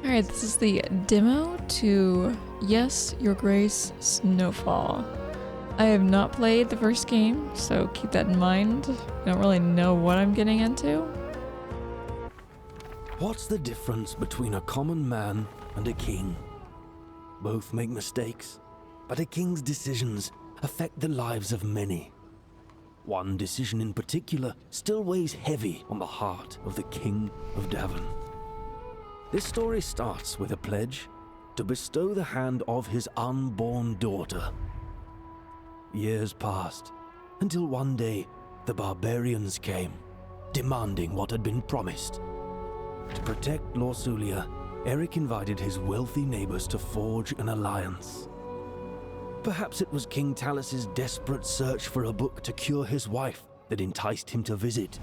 Alright, this is the demo to Yes, Your Grace, Snowfall. I have not played the first game, so keep that in mind. I don't really know what I'm getting into. What's the difference between a common man and a king? Both make mistakes, but a king's decisions affect the lives of many. One decision in particular still weighs heavy on the heart of the King of Davon. This story starts with a pledge to bestow the hand of his unborn daughter. Years passed, until one day the barbarians came, demanding what had been promised. To protect Lorsulia, Eric invited his wealthy neighbors to forge an alliance. Perhaps it was King Talus's desperate search for a book to cure his wife that enticed him to visit.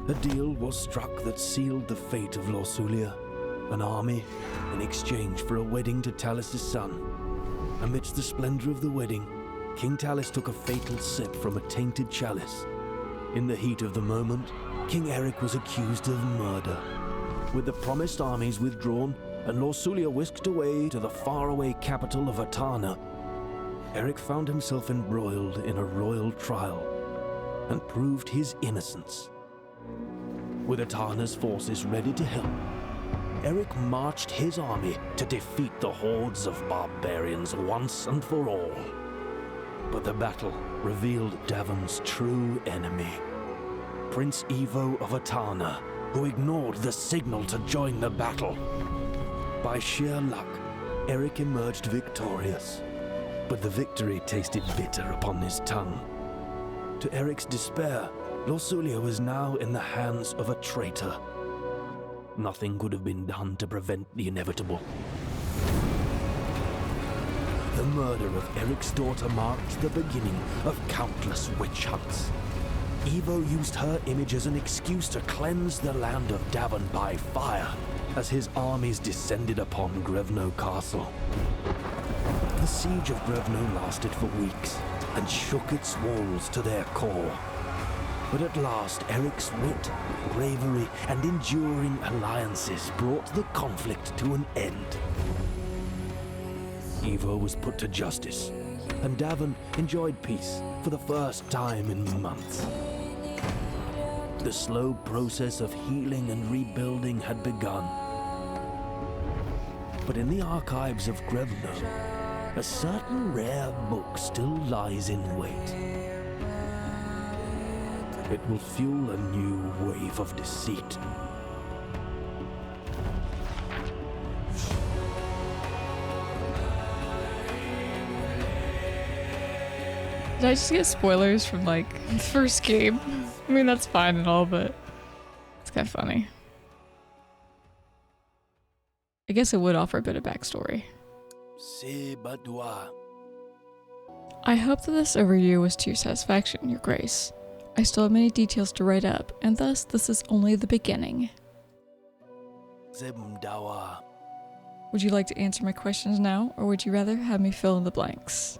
A deal was struck that sealed the fate of Lorsulia, an army in exchange for a wedding to Talus's son. Amidst the splendor of the wedding, King Talus took a fatal sip from a tainted chalice. In the heat of the moment, King Eric was accused of murder. With the promised armies withdrawn and Lorsulia whisked away to the faraway capital of Atana, Eric found himself embroiled in a royal trial and proved his innocence. With Atana's forces ready to help, Eric marched his army to defeat the hordes of barbarians once and for all. But the battle revealed Davon's true enemy, Prince Ivo of Atana, who ignored the signal to join the battle. By sheer luck, Eric emerged victorious, but the victory tasted bitter upon his tongue. To Eric's despair, Lorsulia was now in the hands of a traitor. Nothing could have been done to prevent the inevitable. The murder of Eric's daughter marked the beginning of countless witch hunts. Ivo used her image as an excuse to cleanse the land of Davon by fire as his armies descended upon Grevno Castle. The siege of Grevno lasted for weeks and shook its walls to their core. But at last, Eric's wit, bravery, and enduring alliances brought the conflict to an end. Ivo was put to justice, and Davon enjoyed peace for the first time in months. The slow process of healing and rebuilding had begun. But in the archives of Grevno, a certain rare book still lies in wait. It will fuel a new wave of deceit. Did I just get spoilers from like the first game? I mean, that's fine and all, but it's kind of funny. I guess it would offer a bit of backstory. I hope that this overview was to your satisfaction, Your Grace. I still have many details to write up, and thus this is only the beginning. Would you like to answer my questions now, or would you rather have me fill in the blanks?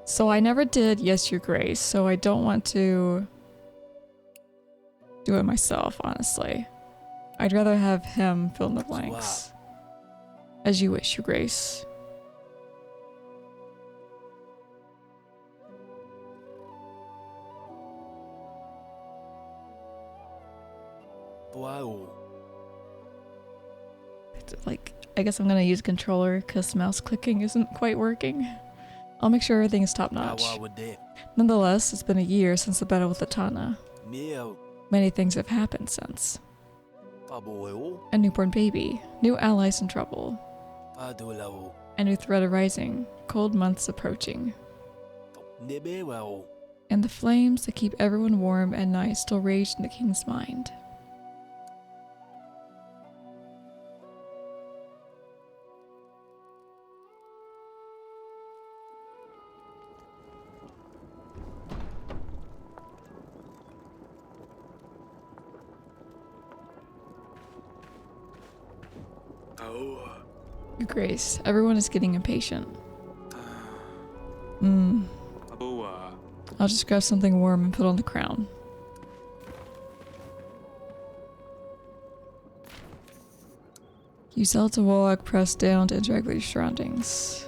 So I never did Yes, Your Grace, so I don't want to do it myself, honestly. I'd rather have him fill in the blanks. As you wish, Your Grace. Wow. Like, I guess I'm gonna use a controller because mouse clicking isn't quite working. I'll make sure everything is top notch. Nonetheless, it's been a year since the battle with Atana. Many things have happened since. A newborn baby, new allies in trouble, a new threat arising, cold months approaching, and the flames that keep everyone warm at night still rage in the king's mind. Your Grace, everyone is getting impatient. I'll just grab something warm and put on the crown. Use L to walk, press down to interact with your surroundings.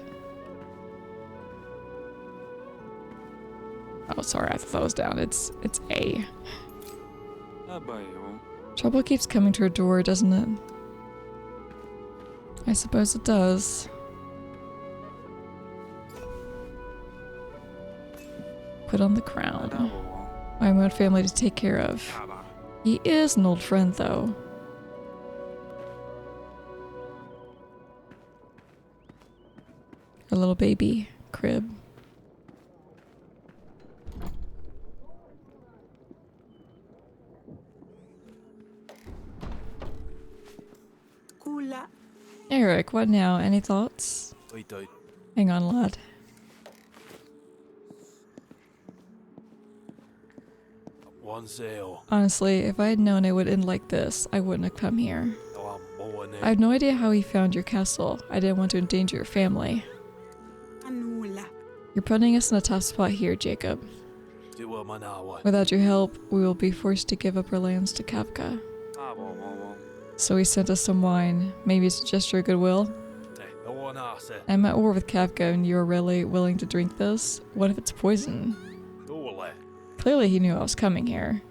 Oh, sorry, I thought that was down. It's A. Trouble keeps coming to her door, doesn't it? I suppose it does. Put on the crown. I have my own family to take care of. He is an old friend, though. A little baby crib. Eric, what now? Any thoughts? Hang on, lad. Honestly, if I had known it would end like this, I wouldn't have come here. I have no idea how he found your castle. I didn't want to endanger your family. You're putting us in a tough spot here, Jacob. Without your help, we will be forced to give up our lands to Kafka. So he sent us some wine. Maybe it's a gesture of goodwill? I'm at war with Kafka and you're really willing to drink this? What if it's poison? Clearly he knew I was coming here.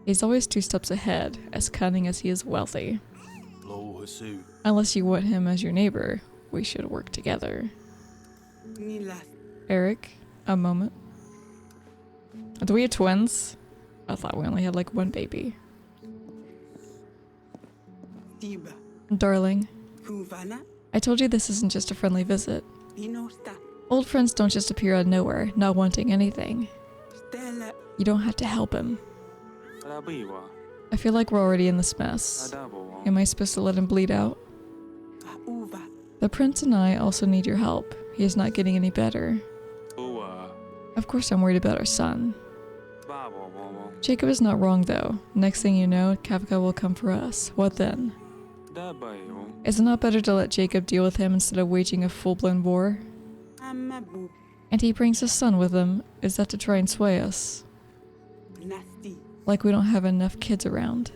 He's always 2 steps ahead, as cunning as he is wealthy. Unless you want him as your neighbor, we should work together. Eric, a moment. Do we have twins? I thought we only had like 1 baby. Darling, I told you this isn't just a friendly visit. Old friends don't just appear out of nowhere, not wanting anything. You don't have to help him. I feel like we're already in this mess. Am I supposed to let him bleed out? The prince and I also need your help. He is not getting any better. Of course I'm worried about our son. Jacob is not wrong though. Next thing you know, Kafka will come for us. What then? Is it not better to let Jacob deal with him instead of waging a full-blown war? And he brings his son with him. Is that to try and sway us? Like we don't have enough kids around.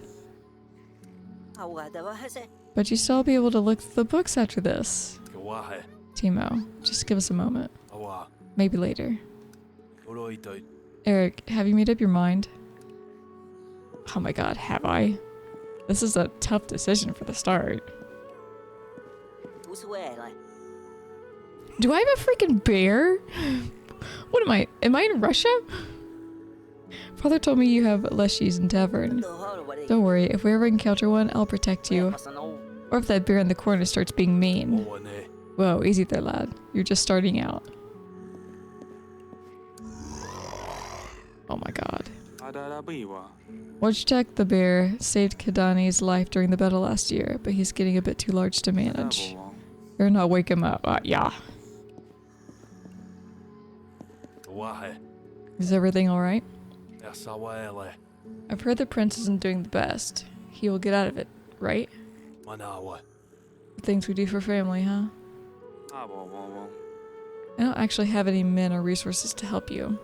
But you still be able to look through the books after this. Timo, just give us a moment. Maybe later. Eric, have you made up your mind? Oh my god, have I? This is a tough decision for the start. Do I have a freaking bear? What am I? Am I in Russia? Father told me you have Leshy's in Tavern. Don't worry, if we ever encounter one, I'll protect you. Or if that bear in the corner starts being mean. Whoa, easy there, lad. You're just starting out. Oh my god. Wojtek the bear saved Kadani's life during the battle last year, but he's getting a bit too large to manage. Better not wake him up. Yeah. Is everything alright? I've heard the prince isn't doing the best. He will get out of it, right? The things we do for family, huh? I don't actually have any men or resources to help you.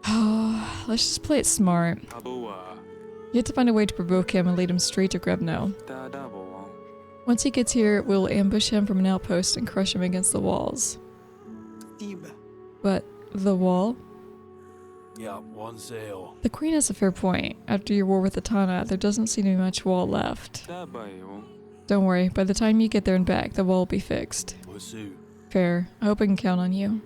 Oh, let's just play it smart. You have to find a way to provoke him and lead him straight to Grebno. Once he gets here, we'll ambush him from an outpost and crush him against the walls. But the wall? The queen has a fair point. After your war with Atana, there doesn't seem to be much wall left. Don't worry, by the time you get there and back, the wall will be fixed. Fair. I hope I can count on you.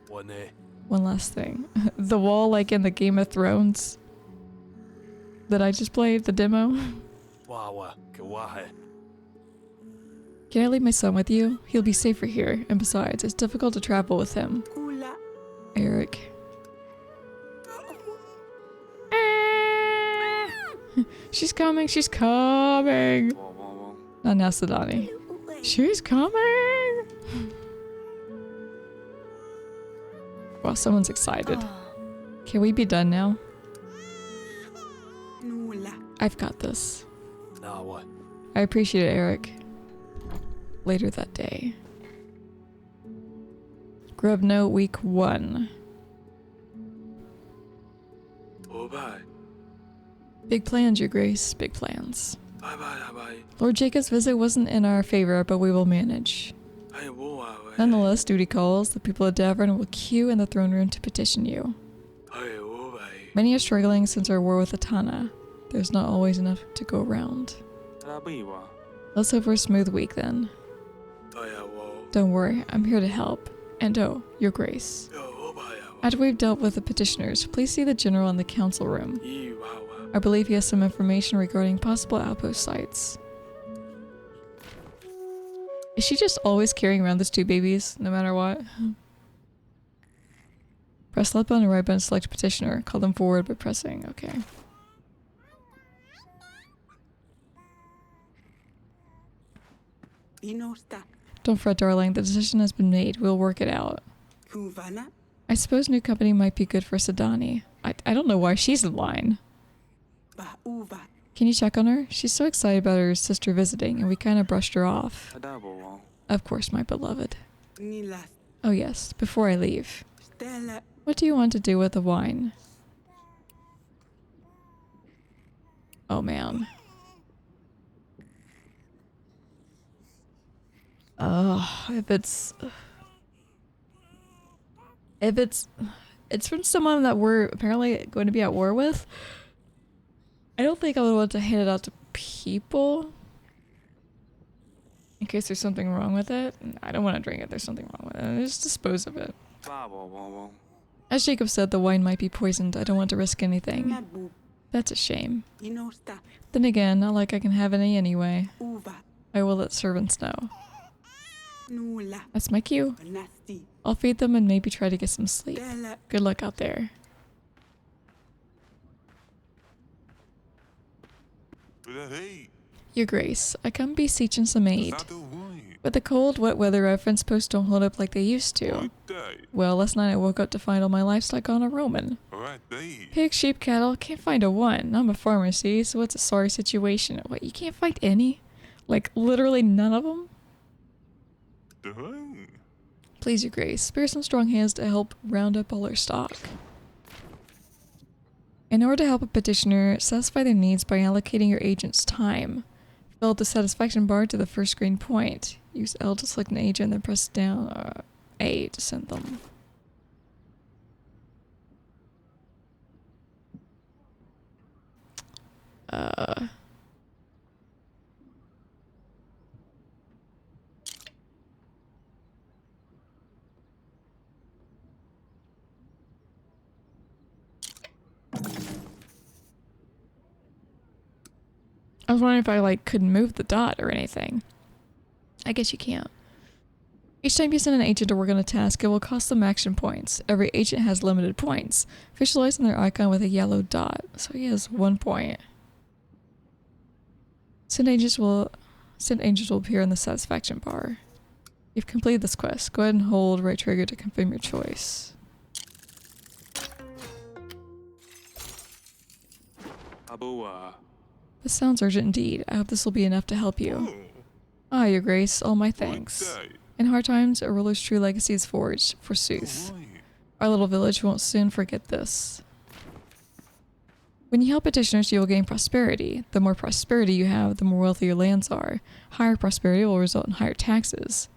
One last thing. The wall like in the Game of Thrones that I just played, the demo. Can I leave my son with you? He'll be safer here, and besides, it's difficult to travel with him. Eric. She's coming, she's coming! Not now, Sadani. She's coming! Wow, someone's excited. Can we be done now? I've got this. I appreciate it, Eric. Later that day. Grub note week 1. Big plans, Your Grace. Big plans. Lord Jacob's visit wasn't in our favor, but we will manage. Nonetheless, duty calls. The people of Davern will queue in the throne room to petition you. Many are struggling since our war with Atana. There's not always enough to go around. Let's hope for a smooth week then. Don't worry, I'm here to help. And oh, Your Grace. After we've dealt with the petitioners, please see the general in the council room. I believe he has some information regarding possible outpost sites. Is she just always carrying around these 2 babies, no matter what? Press left button and right button to select petitioner. Call them forward by pressing. Okay. Don't fret, darling. The decision has been made. We'll work it out. I suppose new company might be good for Sadani. I don't know why she's in line. Can you check on her? She's so excited about her sister visiting, and we kind of brushed her off. Of course, my beloved. Oh yes, before I leave. What do you want to do with the wine? Oh man. If it's from someone that we're apparently going to be at war with, I don't think I would want to hand it out to people in case there's something wrong with it. I don't want to drink it. There's something wrong with it. Just dispose of it. As Jacob said, the wine might be poisoned. I don't want to risk anything. That's a shame. Then again, not like I can have any anyway. I will let servants know. That's my cue. I'll feed them and maybe try to get some sleep. Good luck out there. Your Grace, I come beseeching some aid. But the cold, wet weather reference posts don't hold up like they used to. Well, last night I woke up to find all my livestock on a Roman. Pigs, sheep, cattle, can't find a one. I'm a farmer, see, so it's a sorry situation. What, you can't find any? Like, literally none of them? Please, Your Grace, spare some strong hands to help round up all our stock. In order to help a petitioner, satisfy their needs by allocating your agent's time. Fill the satisfaction bar to the first screen point. Use L to select an agent, then press down A to send them. I was wondering if I couldn't move the dot or anything. I guess you can't. Each time you send an agent to work on a task, it will cost them action points. Every agent has limited points, visualizing their icon with a yellow dot. So he has 1 point. Send agents will appear in the satisfaction bar. You've completed this quest. Go ahead and hold right trigger to confirm your choice. This sounds urgent indeed. I hope this will be enough to help you. Ah, Your Grace, all my thanks. In hard times, a ruler's true legacy is forged, forsooth. Our little village won't soon forget this. When you help petitioners, you will gain prosperity. The more prosperity you have, the more wealthy your lands are. Higher prosperity will result in higher taxes.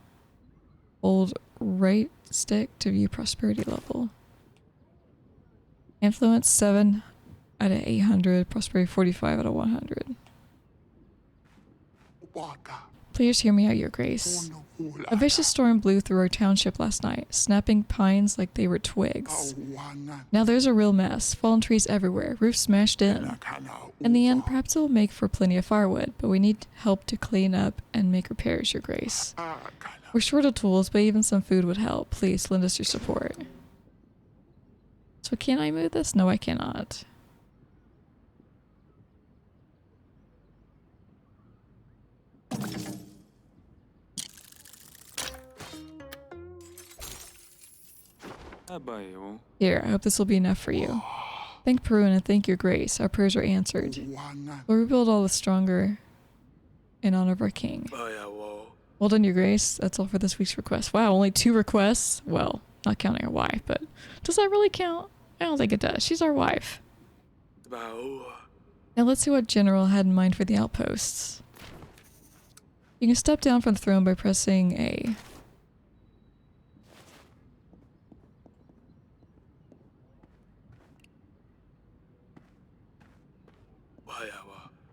Hold right stick to view prosperity level. Influence 7 out of 800, prosperity 45 out of 100. Please hear me out, Your Grace. A vicious storm blew through our township last night, snapping pines like they were twigs. Now there's a real mess, fallen trees everywhere, roofs smashed in. In the end, perhaps it will make for plenty of firewood, but we need help to clean up and make repairs, Your Grace. We're short of tools, but even some food would help. Please lend us your support. So can I move this? No, I cannot. Here, I hope this will be enough for you. Thank Perun and thank Your Grace. Our prayers are answered. We'll rebuild all the stronger in honor of our king. We'll Well done, Your Grace. That's all for this week's request. Wow, only 2 requests? Well, not counting our wife, but does that really count? I don't think it does. She's our wife. Now let's see what General had in mind for the outposts. You can step down from the throne by pressing A.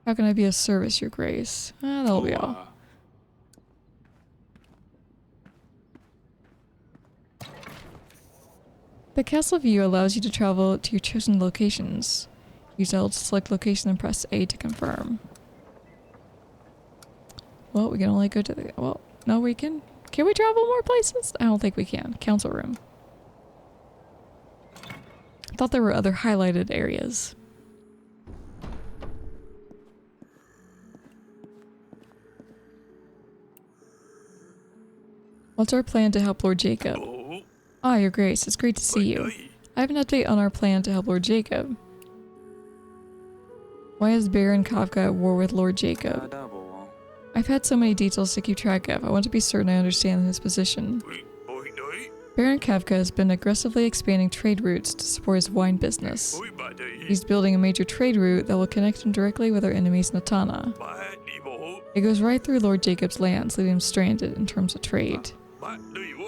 How can I be of service, Your Grace? That'll be all. The castle view allows you to travel to your chosen locations. Use L to select location and press A to confirm. Well, we can only go to the... Well, no, we can... Can we travel more places? I don't think we can. Council room. I thought there were other highlighted areas. What's our plan to help Lord Jacob? Ah, Your Grace, it's great to see you. I have an update on our plan to help Lord Jacob. Why is Baron Kafka at war with Lord Jacob? I've had so many details to keep track of. I want to be certain I understand his position. Baron Kafka has been aggressively expanding trade routes to support his wine business. He's building a major trade route that will connect him directly with our enemies Natana. It goes right through Lord Jacob's lands, leaving him stranded in terms of trade.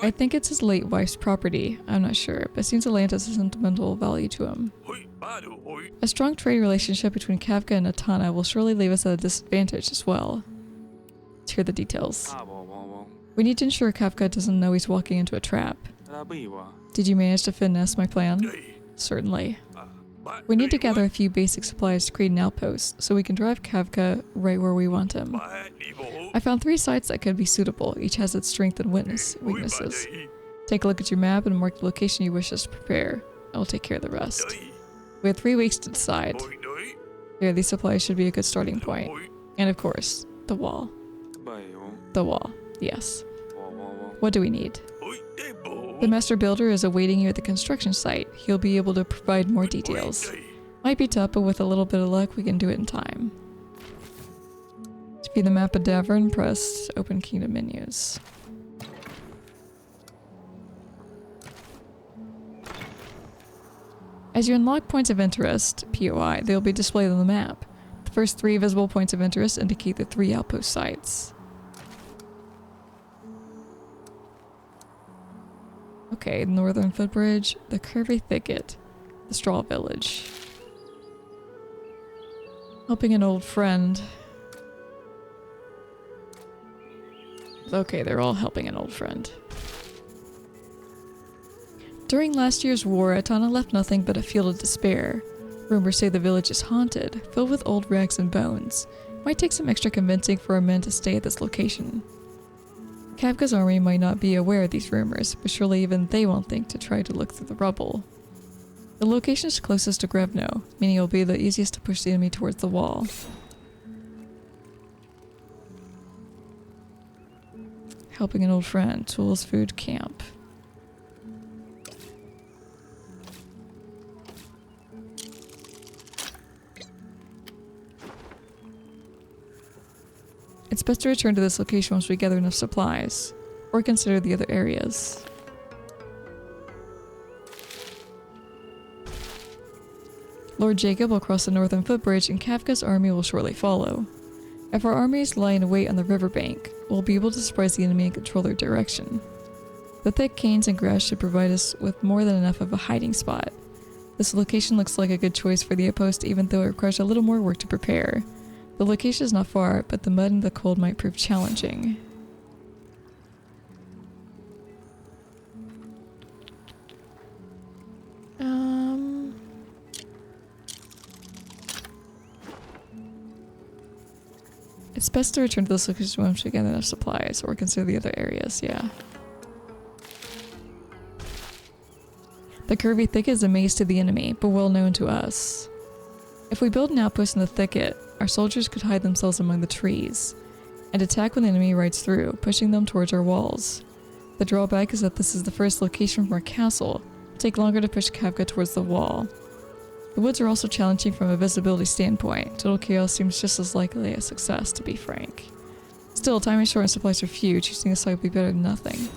I think it's his late wife's property. I'm not sure, but it seems the land has a sentimental value to him. A strong trade relationship between Kafka and Natana will surely leave us at a disadvantage as well. Let's hear the details. We need to ensure Kafka doesn't know he's walking into a trap. Did you manage to finesse my plan? Certainly. We need to gather a few basic supplies to create an outpost, so we can drive Kafka right where we want him. I found 3 sites that could be suitable, each has its strengths and weaknesses. Take a look at your map and mark the location you wish us to prepare. I will take care of the rest. We have 3 weeks to decide. Here, these supplies should be a good starting point. And of course, the wall. The wall, yes. What do we need? The master builder is awaiting you at the construction site. He'll be able to provide more details. Might be tough, but with a little bit of luck, we can do it in time. To view the map of Davern, press Open Kingdom menus. As you unlock points of interest, POI, they will be displayed on the map. The first 3 visible points of interest indicate the 3 outpost sites. Okay, the northern footbridge, the curvy thicket, the straw village. Helping an old friend. Okay, they're all helping an old friend. During last year's war, Atana left nothing but a field of despair. Rumors say the village is haunted, filled with old rags and bones. Might take some extra convincing for our men to stay at this location. Kafka's army might not be aware of these rumors, but surely even they won't think to try to look through the rubble. The location is closest to Grevno, meaning it will be the easiest to push the enemy towards the wall. Helping an old friend, tools, food, camp. It's best to return to this location once we gather enough supplies, or consider the other areas. Lord Jacob will cross the northern footbridge and Kafka's army will shortly follow. If our armies lie in wait on the riverbank, we'll be able to surprise the enemy and control their direction. The thick canes and grass should provide us with more than enough of a hiding spot. This location looks like a good choice for the outpost even though it requires a little more work to prepare. The location is not far, but the mud and the cold might prove challenging. It's best to return to this location once we get enough supplies, or consider the other areas, yeah. The curvy thicket is a maze to the enemy, but well known to us. If we build an outpost in the thicket, our soldiers could hide themselves among the trees, and attack when the enemy rides through, pushing them towards our walls. The drawback is that this is the first location from our castle. It'll take longer to push Kafka towards the wall. The woods are also challenging from a visibility standpoint. Total chaos seems just as likely a success, to be frank. Still, time is short and supplies are few. Choosing a side would be better than nothing.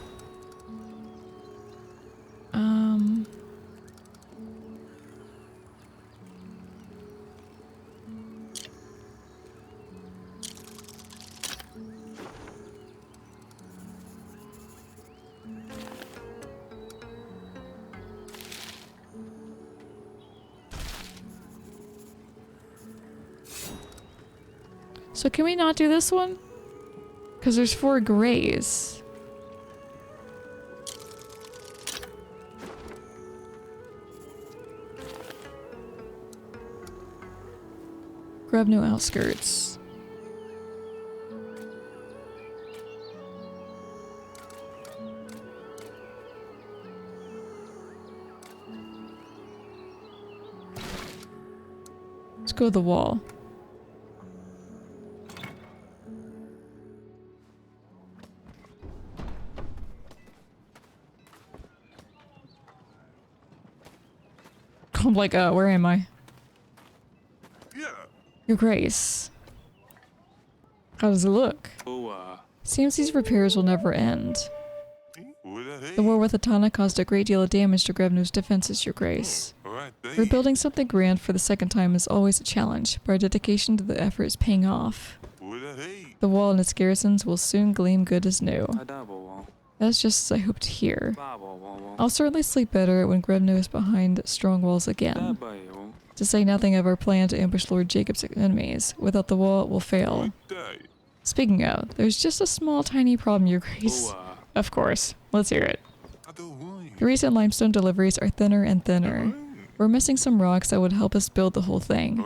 So can we not do this one? Because there's 4 grays. Grab no outskirts. Let's go to the wall. I'm like, where am I? Your Grace. How does it look? Seems these repairs will never end. The war with Atana caused a great deal of damage to Grevnu's defenses, Your Grace. Rebuilding something grand for the second time is always a challenge, but our dedication to the effort is paying off. The wall and its garrisons will soon gleam good as new. That's just as I hoped to hear. I'll certainly sleep better when Grevnu is behind strong walls again. To say nothing of our plan to ambush Lord Jacob's enemies. Without the wall, it will fail. Speaking of, there's just a small tiny problem, Your Grace. Of course. Let's hear it. The recent limestone deliveries are thinner and thinner. We're missing some rocks that would help us build the whole thing.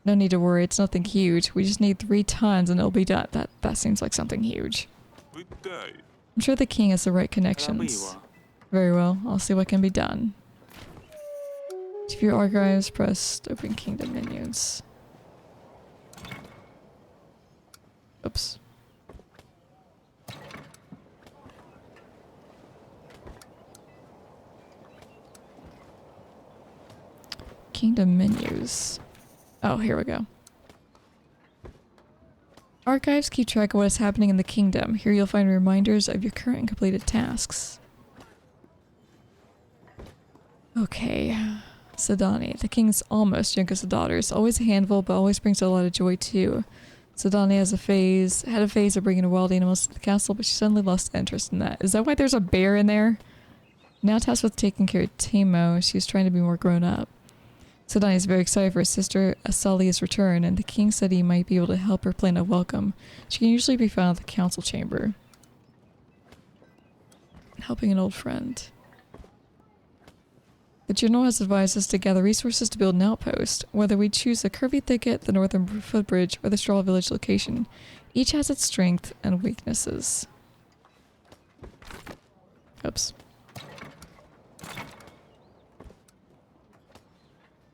No need to worry, it's nothing huge. We just need 3 tons and it'll be done. That seems like something huge. I'm sure the king has the right connections. Very well, I'll see what can be done. To view archives, press open kingdom menus. Oops. Kingdom menus. Oh, here we go. Archives keep track of what is happening in the kingdom. Here you'll find reminders of your current and completed tasks. Okay. Sedani, the king's almost youngest of daughters. Always a handful, but always brings a lot of joy too. Sedani had a phase of bringing wild animals to the castle, but she suddenly lost interest in that. Is that why there's a bear in there? Now tasked with taking care of Timo, she's trying to be more grown up. Sedani is very excited for her sister Asalia's return, and the king said he might be able to help her plan a welcome. She can usually be found at the council chamber. Helping an old friend. The general has advised us to gather resources to build an outpost. Whether we choose the curvy thicket, the northern footbridge, or the straw village location, each has its strengths and weaknesses. Oops.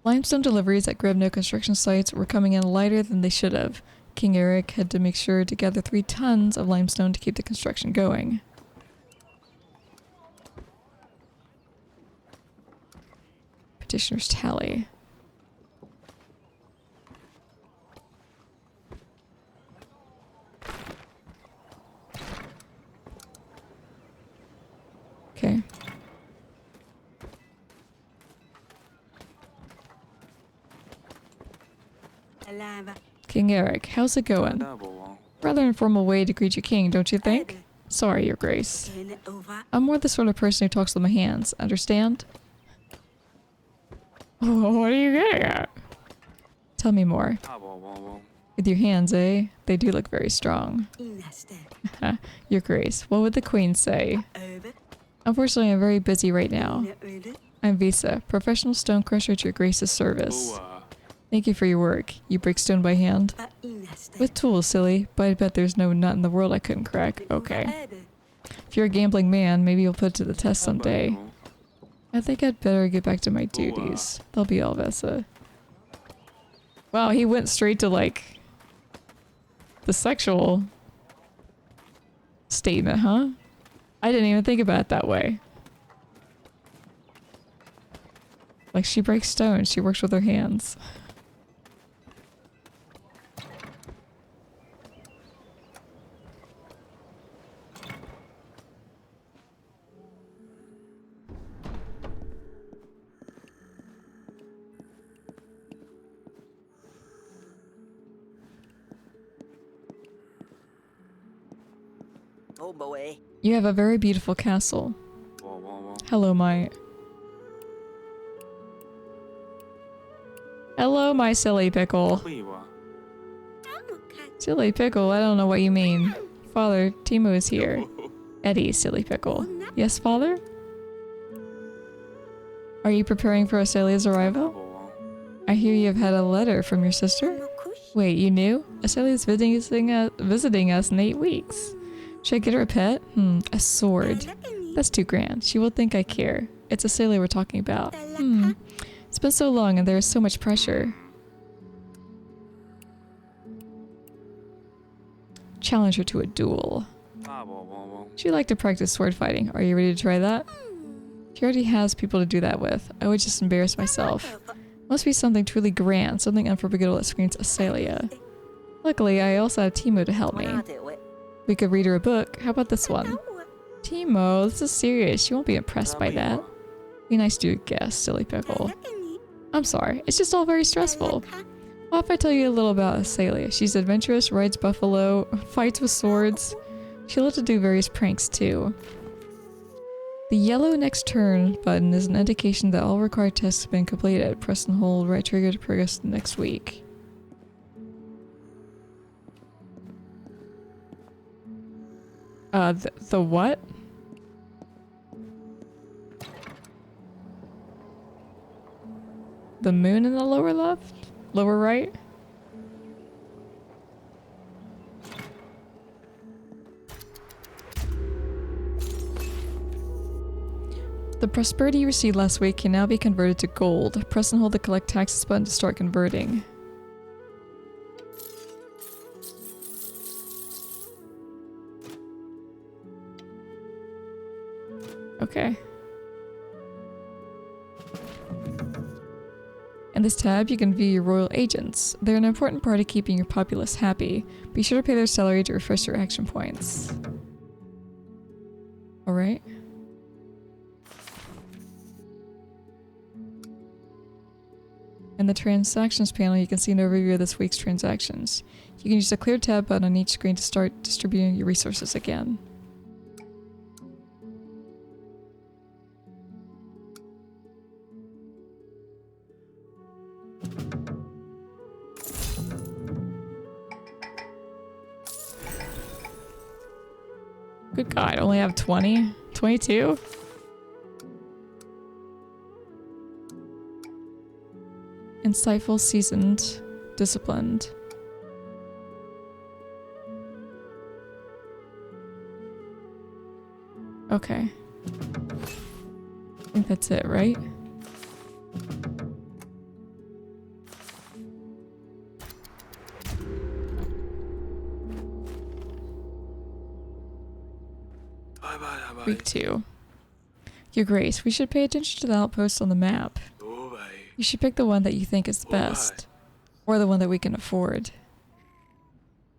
Limestone deliveries at Grevno construction sites were coming in lighter than they should have. King Eric had to make sure to gather 3 tons of limestone to keep the construction going. Petitioner's tally. Okay. King Eric, how's it going? Rather informal way to greet your king, don't you think? Sorry, Your Grace. I'm more the sort of person who talks with my hands, understand? Oh, what are you getting at? Tell me more. With your hands, eh? They do look very strong. Your Grace, what would the Queen say? Unfortunately, I'm very busy right now. I'm Visa, professional stone crusher at Your Grace's service. Thank you for your work. You break stone by hand? With tools, silly, but I bet there's no nut in the world I couldn't crack. Okay. If you're a gambling man, maybe you'll put it to the test someday. I think I'd better get back to my duties. That'll be all, Vesa. Wow, he went straight to, like, the sexual statement, huh? I didn't even think about it that way. Like, she breaks stone. She works with her hands. You have a very beautiful castle. Hello, my... Hello, my silly pickle. Silly pickle, I don't know what you mean. Father, Timo is here. Eddie, silly pickle. Yes, father? Are you preparing for Asalia's arrival? I hear you have had a letter from your sister? Wait, you knew? Asalia's visiting us in 8 weeks. Should I get her a pet? A sword. That's too grand. She will think I care. It's Asalia we're talking about. It's been so long and there is so much pressure. Challenge her to a duel. She'd like to practice sword fighting. Are you ready to try that? She already has people to do that with. I would just embarrass myself. Must be something truly grand, something unforgettable that screams Asalia. Luckily, I also have Timo to help me. We could read her a book. How about this one? Timo, this is serious. She won't be impressed by that. Be nice to guess, silly pickle. I'm sorry. It's just all very stressful. What if I tell you a little about Asalia? She's adventurous, rides buffalo, fights with swords. She'll have to do various pranks too. The yellow next turn button is an indication that all required tests have been completed. Press and hold right trigger to progress next week. The what? The moon in the lower left? Lower right? The prosperity you received last week can now be converted to gold. Press and hold the collect taxes button to start converting. Okay. In this tab, you can view your royal agents. They're an important part of keeping your populace happy. Be sure to pay their salary to refresh your action points. Alright. In the transactions panel, you can see an overview of this week's transactions. You can use the clear tab button on each screen to start distributing your resources again. Good God, I only have 20? 22? Insightful, seasoned, disciplined. Okay. I think that's it, right? Week 2. Your Grace, we should pay attention to the outposts on the map. You should pick the one that you think is the best. Or the one that we can afford.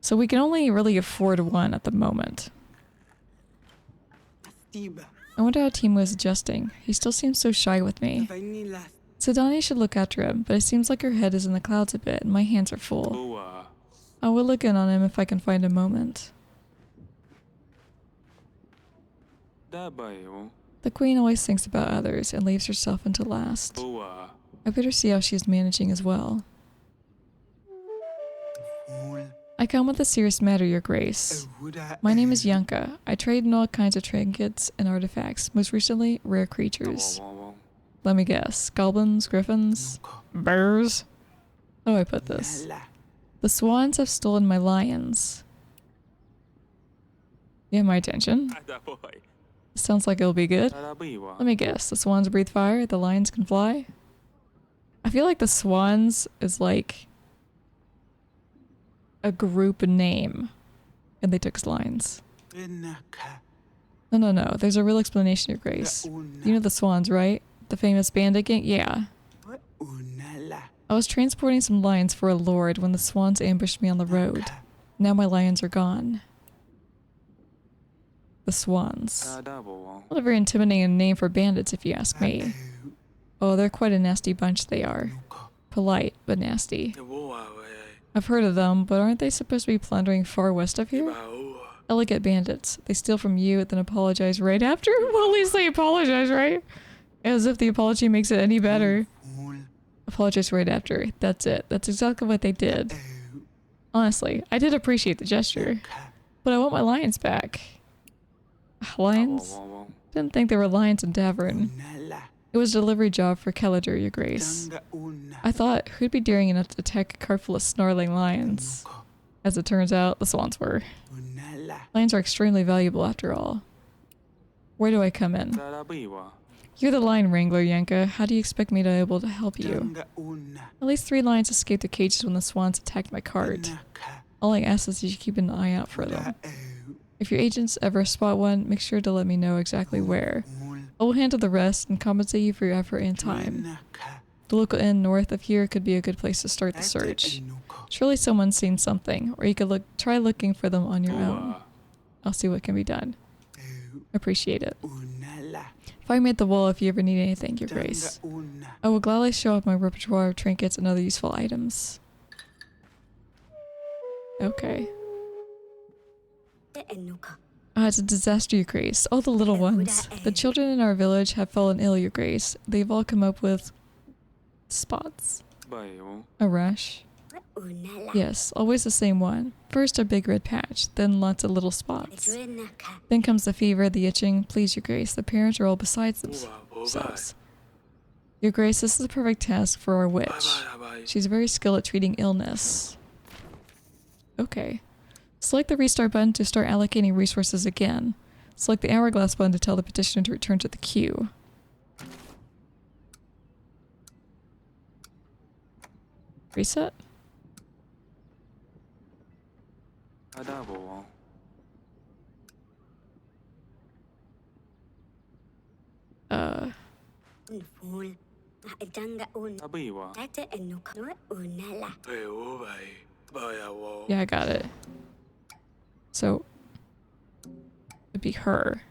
So we can only really afford one at the moment. I wonder how Timo is adjusting. He still seems so shy with me. Sedani should look after him, but it seems like her head is in the clouds a bit and my hands are full. I will look in on him if I can find a moment. The queen always thinks about others and leaves herself until last. I better see how she is managing as well. I come with a serious matter, Your Grace. My name is Yanka. I trade in all kinds of trinkets and artifacts, most recently, rare creatures. Let me guess. Goblins, griffins, bears? How do I put this? The swans have stolen my lions. You have my attention. Sounds like it'll be good. Let me guess. The swans breathe fire, the lions can fly? I feel like the swans is like a group name. And they took his lines. No. There's a real explanation, Your Grace. You know the swans, right? The famous bandit gang? Yeah. I was transporting some lions for a lord when the swans ambushed me on the road. Now my lions are gone. The swans. Not a very intimidating name for bandits, if you ask me. Oh, they're quite a nasty bunch, they are. Polite, but nasty. I've heard of them, but aren't they supposed to be plundering far west of here? Elegant bandits. They steal from you, then apologize right after? Well, at least they apologize, right? As if the apology makes it any better. Apologize right after. That's it. That's exactly what they did. Honestly, I did appreciate the gesture. But I want my lions back. Lions? Didn't think there were lions in Tavern. It was a delivery job for Kelliger, Your Grace. I thought, who'd be daring enough to attack a cart full of snarling lions? As it turns out, the swans were. Lions are extremely valuable after all. Where do I come in? You're the lion wrangler, Yanka. How do you expect me to be able to help you? At least 3 lions escaped the cages when the swans attacked my cart. All I ask is that you keep an eye out for them. If your agents ever spot one, make sure to let me know exactly where. I will handle the rest and compensate you for your effort and time. The local inn north of here could be a good place to start the search. Surely someone's seen something, or you could try looking for them on your own. I'll see what can be done. Appreciate it. Find me at the wall if you ever need anything, Your Grace. I will gladly show off my repertoire of trinkets and other useful items. Okay. It's a disaster, Your Grace. All the little ones. The children in our village have fallen ill, Your Grace. They've all come up with spots. A rash. Yes, always the same one. First a big red patch, then lots of little spots. Then comes the fever, the itching. Please, Your Grace, the parents are all beside themselves. Your Grace, this is the perfect task for our witch. She's very skilled at treating illness. Okay. Select the restart button to start allocating resources again. Select the hourglass button to tell the petitioner to return to the queue. Reset? Yeah, I got it. So, it'd be her.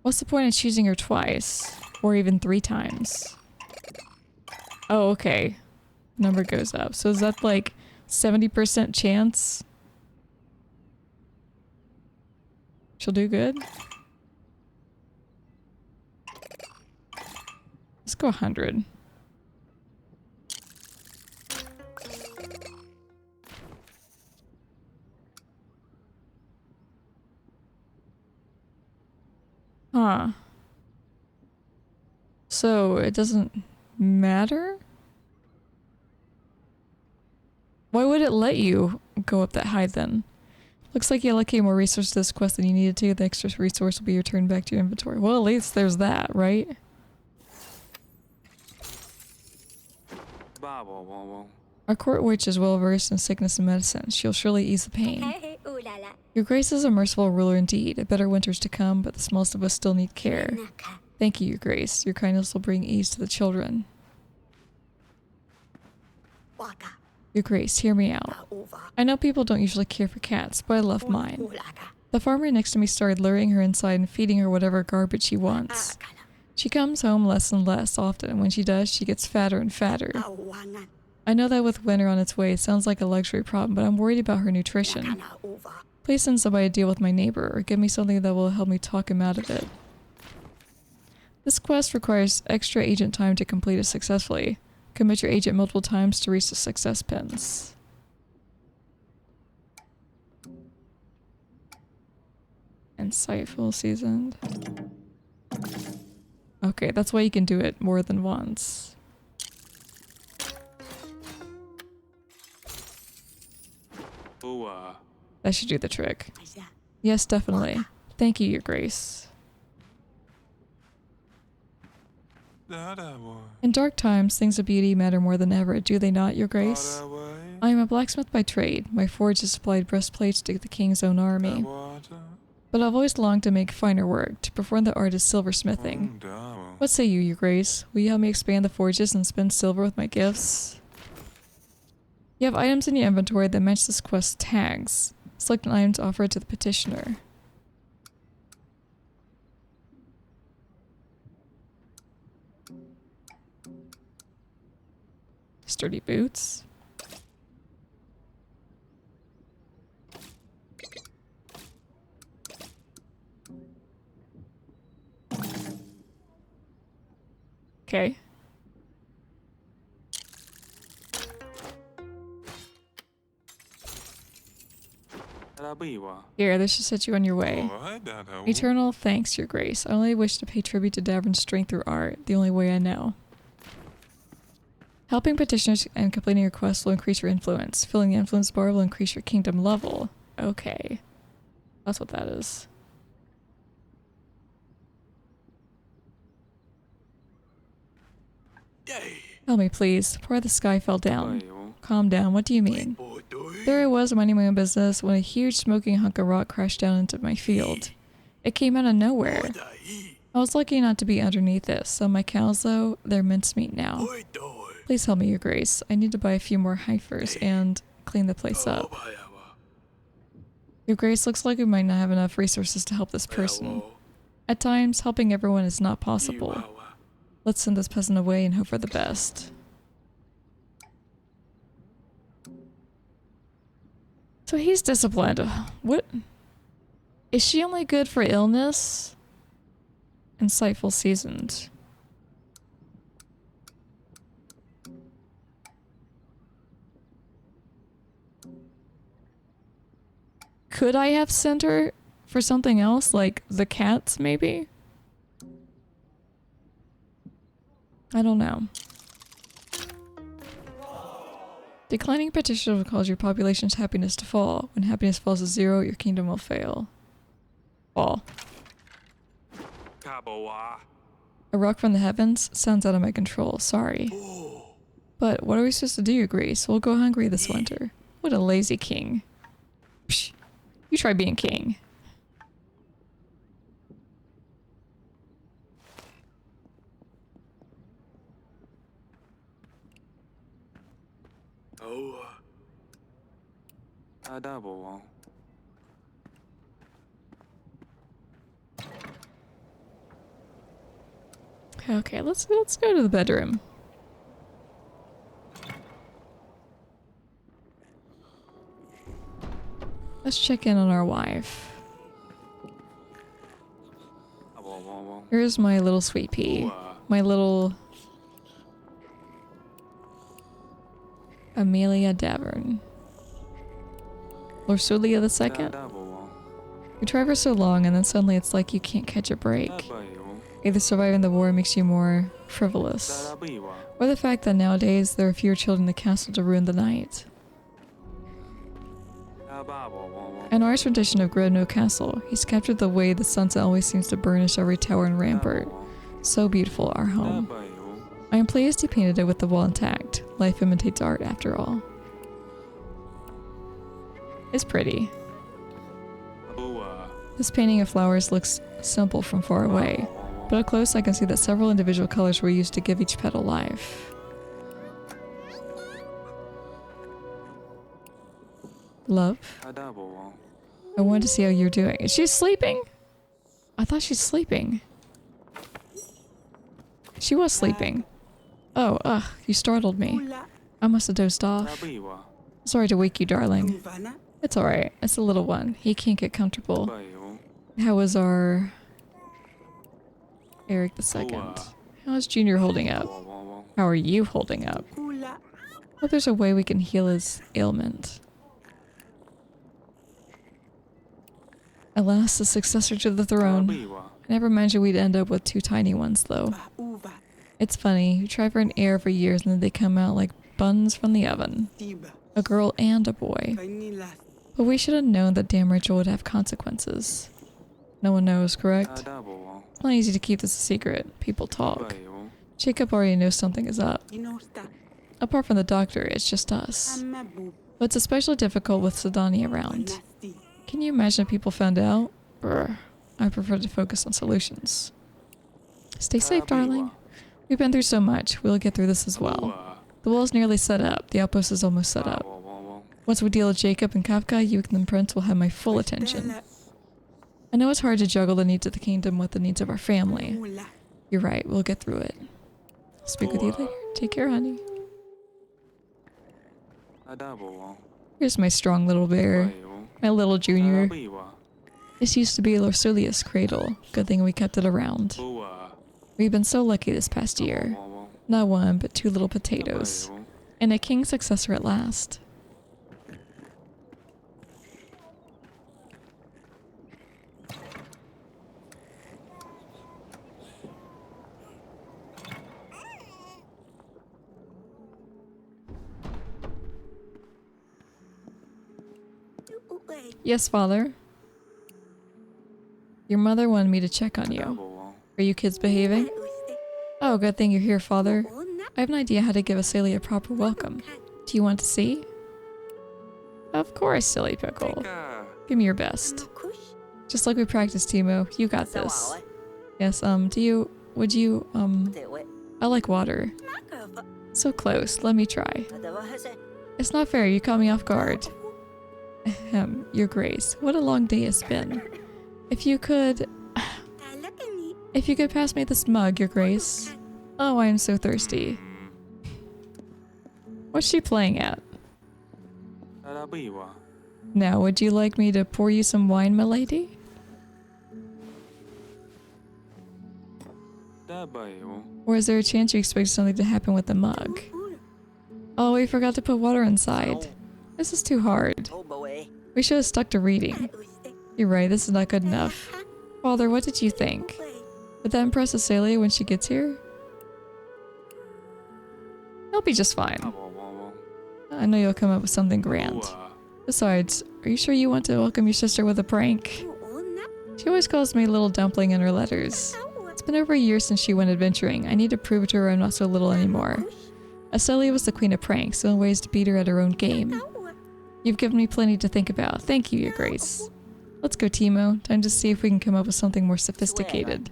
What's the point of choosing her twice? Or even 3 times? Oh, okay. Number goes up. So is that like 70% chance? She'll do good? Let's go 100. Huh. So it doesn't matter? Why would it let you go up that high then? Looks like you allocated more resources to this quest than you needed to. The extra resource will be returned back to your inventory. Well, at least there's that, right? Our court witch is well versed in sickness and medicine. She'll surely ease the pain. Your Grace is a merciful ruler indeed. A better winter's to come, but the smallest of us still need care. Thank you, Your Grace. Your kindness will bring ease to the children. Your Grace, hear me out. I know people don't usually care for cats, but I love mine. The farmer next to me started luring her inside and feeding her whatever garbage she wants. She comes home less and less often, and when she does, she gets fatter and fatter. I know that with winter on its way, it sounds like a luxury problem, but I'm worried about her nutrition. Please send somebody to deal with my neighbor, or give me something that will help me talk him out of it. This quest requires extra agent time to complete it successfully. Commit your agent multiple times to reach the success pins. And sight full seasoned. Okay, that's why you can do it more than once. That should do the trick. Yes, definitely. Thank you, Your Grace. In dark times, things of beauty matter more than ever, do they not, Your Grace? I am a blacksmith by trade. My forge has supplied breastplates to the king's own army. But I've always longed to make finer work, to perform the art of silversmithing. What say you, Your Grace? Will you help me expand the forges and spin silver with my gifts? You have items in your inventory that match this quest's tags. Select an item to offer to the petitioner. Sturdy boots. Okay. Here, this should set you on your way. Eternal thanks, your grace. I only wish to pay tribute to Davern's strength through art, the only way I know. Helping petitioners and completing your quest will increase your influence. Filling the influence bar will increase your kingdom level. Okay. That's what that is. Help me, please. Part of the sky fell down. Calm down. What do you mean? There I was minding my own business when a huge smoking hunk of rock crashed down into my field. It came out of nowhere. I was lucky not to be underneath it. So my cows, though, they're mincemeat now. Please help me, your grace. I need to buy a few more heifers and clean the place up. Your grace, looks like we might not have enough resources to help this person. At times, helping everyone is not possible. Let's send this peasant away and hope for the best. So he's disciplined. What? Is she only good for illness? Insightful, seasoned. Could I have sent her for something else? Like the cats, maybe? I don't know. Declining petition will cause your population's happiness to fall. When happiness falls to 0, your kingdom will fail. Fall. A rock from the heavens? Sounds out of my control. Sorry. But what are we supposed to do, your grace? We'll go hungry this winter. What a lazy king. Psh, you try being king. Okay, let's go to the bedroom. Let's check in on our wife. Here's my little sweet pea. My little Amelia Davern. Lorsulia II? You try for so long and then suddenly it's like you can't catch a break. Either surviving the war makes you more frivolous, or the fact that nowadays there are fewer children in the castle to ruin the night. An Irish tradition of Grodno Castle, he's captured the way the sunset always seems to burnish every tower and rampart. So beautiful, our home. I am pleased he painted it with the wall intact. Life imitates art after all. It's pretty. This painting of flowers looks simple from far away, but up close I can see that several individual colors were used to give each petal life. Love? I wanted to see how you're doing. Is she sleeping? I thought she's sleeping. She was sleeping. Oh, you startled me. I must have dozed off. Sorry to wake you, darling. It's alright. It's the little one. He can't get comfortable. How is our Eric II? How is Junior holding up? How are you holding up? Hope there's a way we can heal his ailment. Alas, the successor to the throne. I never imagined we'd end up with 2 tiny ones, though. It's funny, you try for an heir for years and then they come out like buns from the oven. A girl and a boy. But we should have known that damn Rachel would have consequences. No one knows, correct? It's not easy to keep this a secret. People talk. Jacob already knows something is up. Apart from the doctor, it's just us. But it's especially difficult with Sidani around. Can you imagine if people found out? Brr. I prefer to focus on solutions. Stay safe, darling. We've been through so much. We'll get through this as well. The wall's nearly set up. The outpost is almost set up. Once we deal with Jacob and Kafka, you and the prince will have my full attention. I know it's hard to juggle the needs of the kingdom with the needs of our family. You're right, we'll get through it. I'll speak with you later. Take care, honey. Here's my strong little bear. My little junior. This used to be Lorsulia's cradle. Good thing we kept it around. We've been so lucky this past year. Not one, but 2 little potatoes. And a king successor at last. Yes, father. Your mother wanted me to check on you. Are you kids behaving? Oh, good thing you're here, father. I have an idea how to give Asalia a proper welcome. Do you want to see? Of course, silly pickle. Give me your best. Just like we practiced, Timo. You got this. Yes, would you, I like water. So close, let me try. It's not fair, you caught me off guard. Your Grace, what a long day it's been. If you could pass me this mug, Your Grace. Oh, I am so thirsty. What's she playing at? Now, would you like me to pour you some wine, milady? Or is there a chance you expect something to happen with the mug? Oh, we forgot to put water inside. This is too hard. We should have stuck to reading. You're right, this is not good enough. Father, what did you think? Would that impress Asalia when she gets here? It'll be just fine. I know you'll come up with something grand. Besides, are you sure you want to welcome your sister with a prank? She always calls me Little Dumpling in her letters. It's been over a year since she went adventuring. I need to prove to her I'm not so little anymore. Asalia was the queen of pranks, and ways to beat her at her own game. You've given me plenty to think about. Thank you, Your Grace. Let's go, Timo. Time to see if we can come up with something more sophisticated.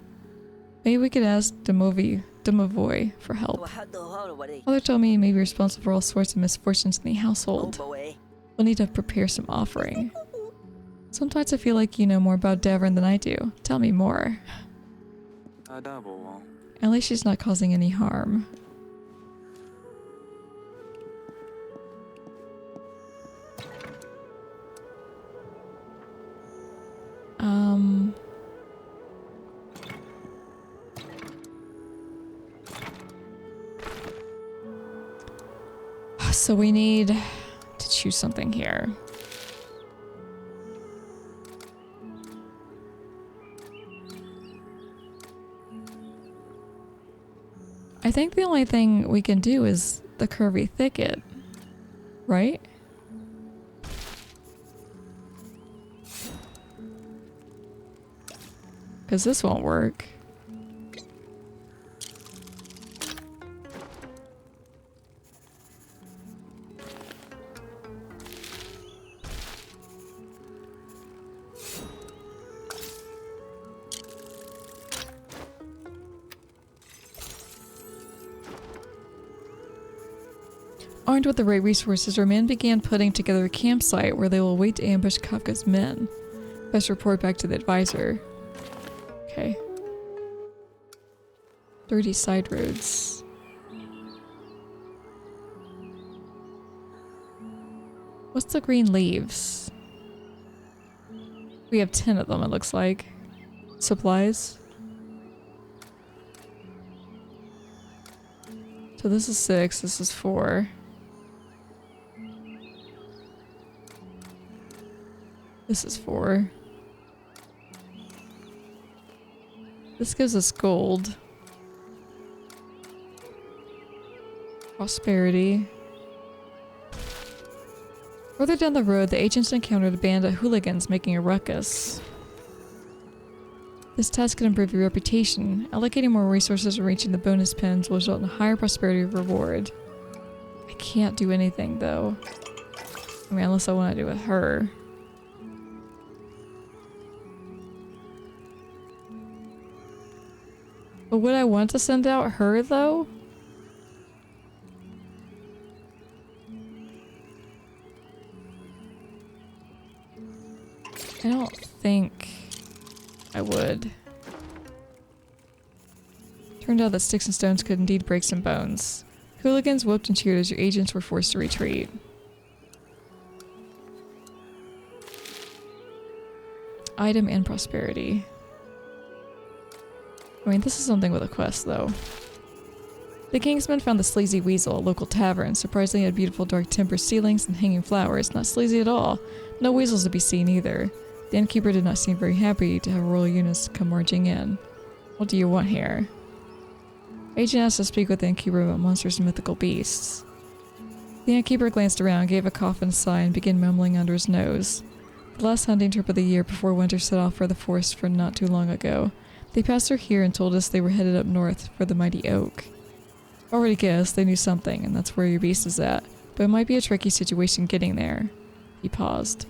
Maybe we could ask Domovoy for help. Father told me he may be responsible for all sorts of misfortunes in the household. We'll need to prepare some offering. Sometimes I feel like you know more about Davern than I do. Tell me more. At least she's not causing any harm. So we need to choose something here. I think the only thing we can do is the curvy thicket, right? Because this won't work. Armed with the right resources, our men began putting together a campsite where they will wait to ambush Kafka's men. Best report back to the advisor. Okay. 30 side roads. What's the green leaves? We have 10 of them, it looks like. Supplies. So this is 6, this is 4. This is 4. This gives us gold. Prosperity. Further down the road, the agents encountered a band of hooligans making a ruckus. This task can improve your reputation. Allocating more resources and reaching the bonus pins will result in a higher prosperity reward. I can't do anything though. I mean, unless I want to do it with her. But would I want to send out her though? think I would. Turned out that sticks and stones could indeed break some bones. Hooligans whooped and cheered as your agents were forced to retreat. Item and prosperity. I mean, this is something with a quest, though. The Kingsmen found the Sleazy Weasel, a local tavern. Surprisingly, it had beautiful dark timber ceilings and hanging flowers. Not sleazy at all. No weasels to be seen either. The innkeeper did not seem very happy to have royal units come marching in. What do you want here? Agent asked to speak with the innkeeper about monsters and mythical beasts. The innkeeper glanced around, gave a cough and a sigh, and began mumbling under his nose. The last hunting trip of the year before winter set off for the forest for not too long ago. They passed through here and told us they were headed up north for the mighty oak. Already guessed they knew something, and that's where your beast is at, but it might be a tricky situation getting there. He paused.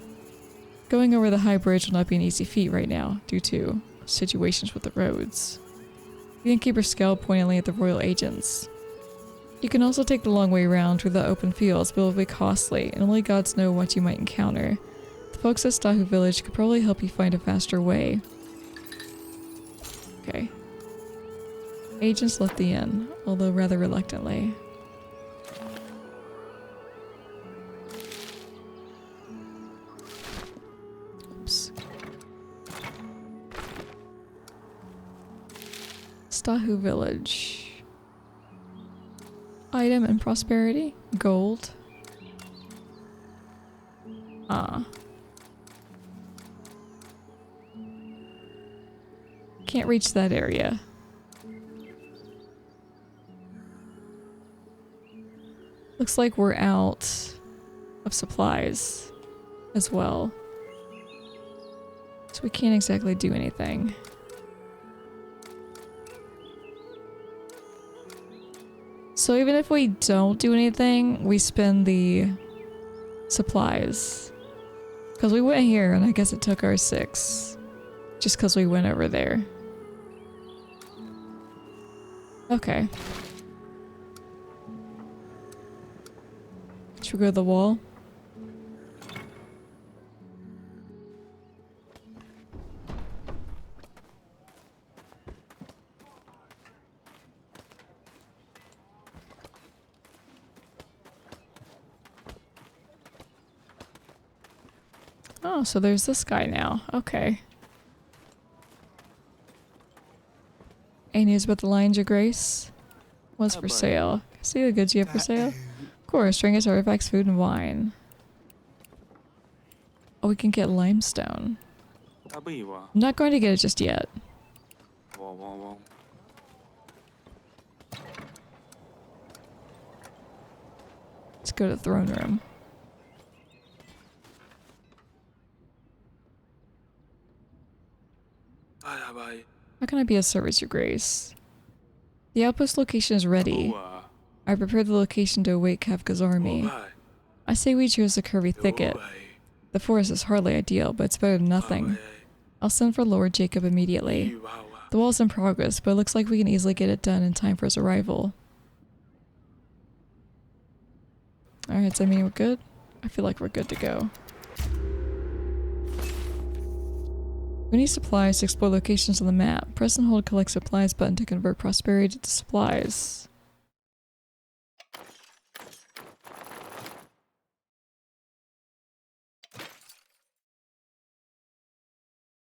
Going over the high bridge will not be an easy feat right now, due to situations with the roads. The innkeeper scowled pointedly at the royal agents. You can also take the long way around through the open fields, but it will be costly, and only gods know what you might encounter. The folks at Stahu village could probably help you find a faster way. Okay. Agents left the inn, although rather reluctantly. Oops. Stahu village. Item and prosperity. Gold. Ah. Can't reach that area. Looks like we're out of supplies as well. So we can't exactly do anything. So even if we don't do anything, we spend the supplies. Because we went here and I guess it took our 6. Just because we went over there. Okay. Should we go to the wall? Oh, so there's this guy now. Okay. Any news about the Lions, Your Grace? What's for sale? See the goods you have for sale? Of course, trinkets, artifacts, food, and wine. Oh, we can get limestone. I'm not going to get it just yet. Let's go to the throne room. How can I be of service, Your Grace? The outpost location is ready. I prepared the location to await Kafka's army. I say we choose a curvy thicket. The forest is hardly ideal, but it's better than nothing. I'll send for Lord Jacob immediately. The wall's in progress, but it looks like we can easily get it done in time for his arrival. Alright, so I mean we're good? I feel like we're good to go. We need supplies to explore locations on the map. Press and hold collect supplies button to convert prosperity to supplies.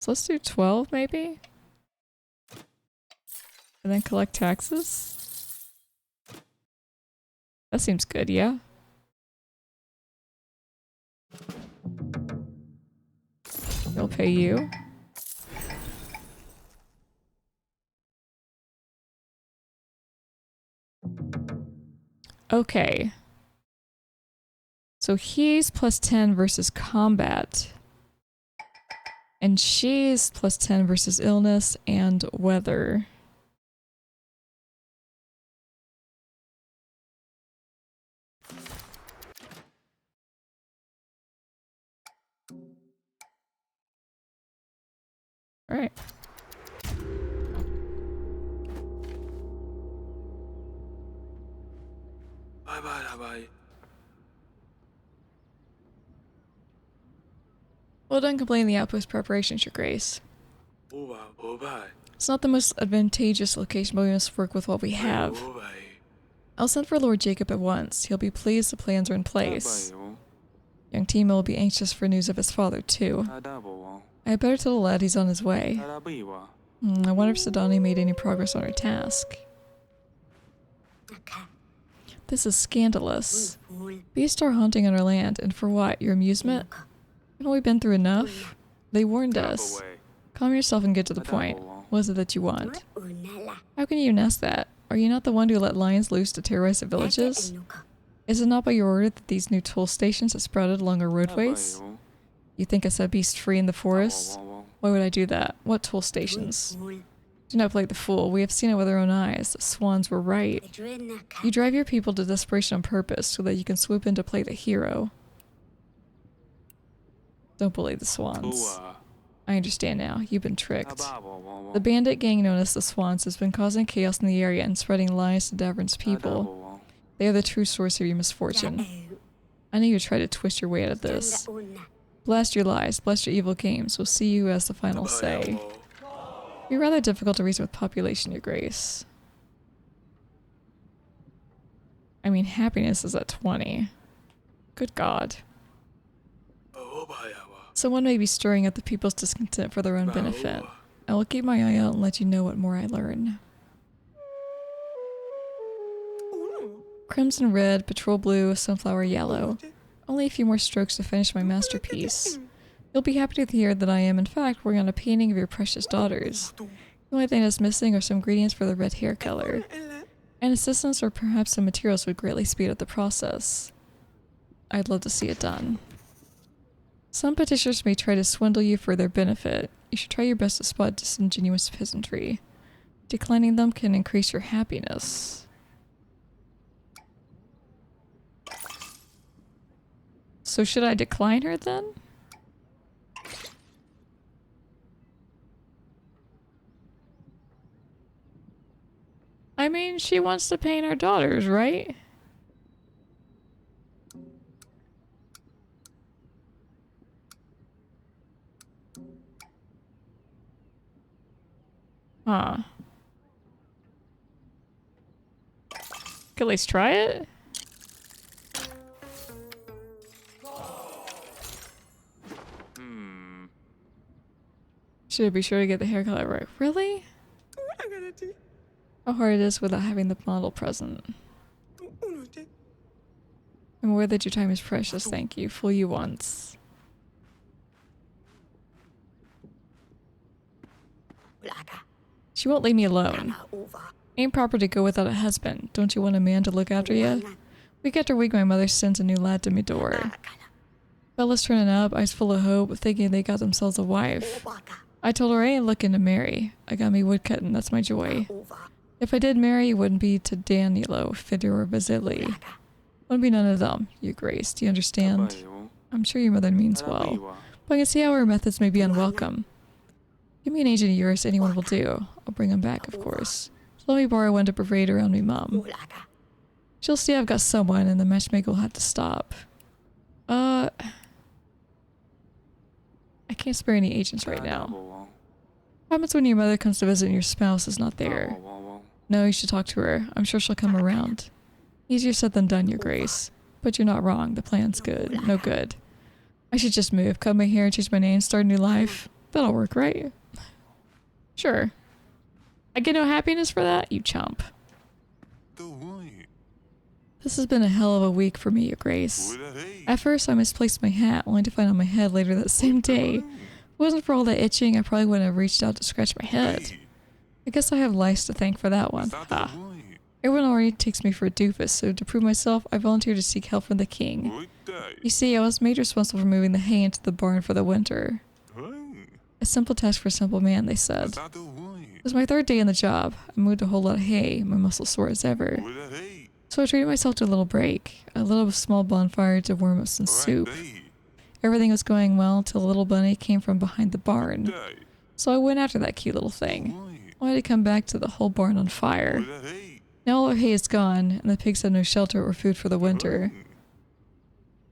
So let's do 12 maybe? And then collect taxes? That seems good, yeah? They'll pay you. Okay. So he's plus 10 versus combat. And she's plus 10 versus illness and weather. Alright. Bye. Well done completing the outpost preparations, Your Grace. It's not the most advantageous location, but we must work with what we have. I'll send for Lord Jacob at once. He'll be pleased the plans are in place. Young Timo will be anxious for news of his father, too. I had better tell the lad he's on his way. I wonder if Sidani made any progress on her task. This is scandalous. Beasts are haunting on our land, and for what? Your amusement? Haven't we been through enough? They warned us. Calm yourself and get to the point. What is it that you want? How can you even ask that? Are you not the one who let lions loose to terrorize the villages? Is it not by your order that these new toll stations have sprouted along our roadways? You think I set beasts free in the forest? Why would I do that? What toll stations? Do not play the fool. We have seen it with our own eyes. The swans were right. You drive your people to desperation on purpose so that you can swoop in to play the hero. Don't bully the swans. I understand now. You've been tricked. The bandit gang known as the Swans has been causing chaos in the area and spreading lies to Davern's people. They are the true source of your misfortune. I know you tried to twist your way out of this. Blast your lies, blast your evil games. We'll see who has the final say. It'd be rather difficult to reason with population, Your Grace. I mean, happiness is at 20. Good God. Someone may be stirring up the people's discontent for their own benefit. I will keep my eye out and let you know what more I learn. Crimson red, patrol blue, sunflower yellow. Only a few more strokes to finish my masterpiece. You'll be happy to hear that I am, in fact, working on a painting of your precious daughters. The only thing that's missing are some ingredients for the red hair color. An assistance or perhaps some materials would greatly speed up the process. I'd love to see it done. Some petitioners may try to swindle you for their benefit. You should try your best to spot disingenuous peasantry. Declining them can increase your happiness. So should I decline her then? I mean, she wants to paint our daughters, right? Huh. Could at least try it? Should I be sure to get the hair color right? Really? How hard it is without having the model present. I'm aware that your time is precious, thank you. Fool you once. She won't leave me alone. Ain't proper to go without a husband. Don't you want a man to look after you? Week after week my mother sends a new lad to me door. Fellas turning up, eyes full of hope, thinking they got themselves a wife. I told her I ain't looking to marry. I got me woodcutting, that's my joy. If I did marry, it wouldn't be to Danilo, Fidor, or Vasily. Wouldn't be none of them, Your Grace, do you understand? I'm sure your mother means well, but I can see how her methods may be unwelcome. Give me an agent of yours, anyone will do. I'll bring him back, of course. Let me borrow one to parade around me, Mum. She'll see I've got someone, and the matchmaker will have to stop. I can't spare any agents right now. What happens when your mother comes to visit and your spouse is not there? No, you should talk to her. I'm sure she'll come around. Easier said than done, Your Grace. But you're not wrong. The plan's good. No good. I should just move, cut my hair, and change my name, start a new life. That'll work, right? Sure. I get no happiness for that? You chump. This has been a hell of a week for me, Your Grace. At first, I misplaced my hat, only to find it on my head later that same day. If it wasn't for all that itching, I probably wouldn't have reached out to scratch my head. I guess I have lice to thank for that one. Ha. Everyone already takes me for a doofus, so to prove myself, I volunteered to seek help from the king. You see, I was made responsible for moving the hay into the barn for the winter. A simple task for a simple man, they said. It was my third day on the job. I moved a whole lot of hay, my muscles sore as ever. So I treated myself to a little break, a little small bonfire to warm up some soup. Everything was going well till a little bunny came from behind the barn. So I went after that cute little thing. I had to come back to the whole barn on fire. Now all our hay is gone, and the pigs have no shelter or food for the winter.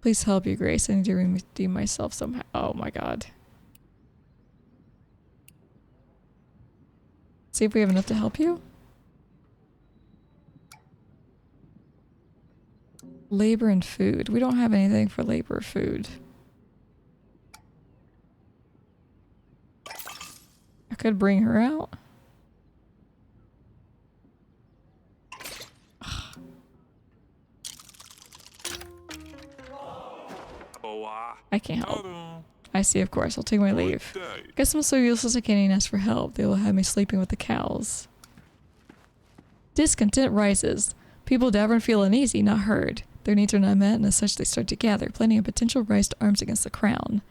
Please help, Your Grace. I need to redeem myself somehow. Oh my god. See if we have enough to help you. Labor and food. We don't have anything for labor or food. I could bring her out. I can't help. I see, of course. I'll take my leave. Guess I'm so useless I can't even ask for help. They will have me sleeping with the cows. Discontent rises. People Davern feel uneasy, not heard. Their needs are not met, and as such they start to gather, planning a potential rise to arms against the crown.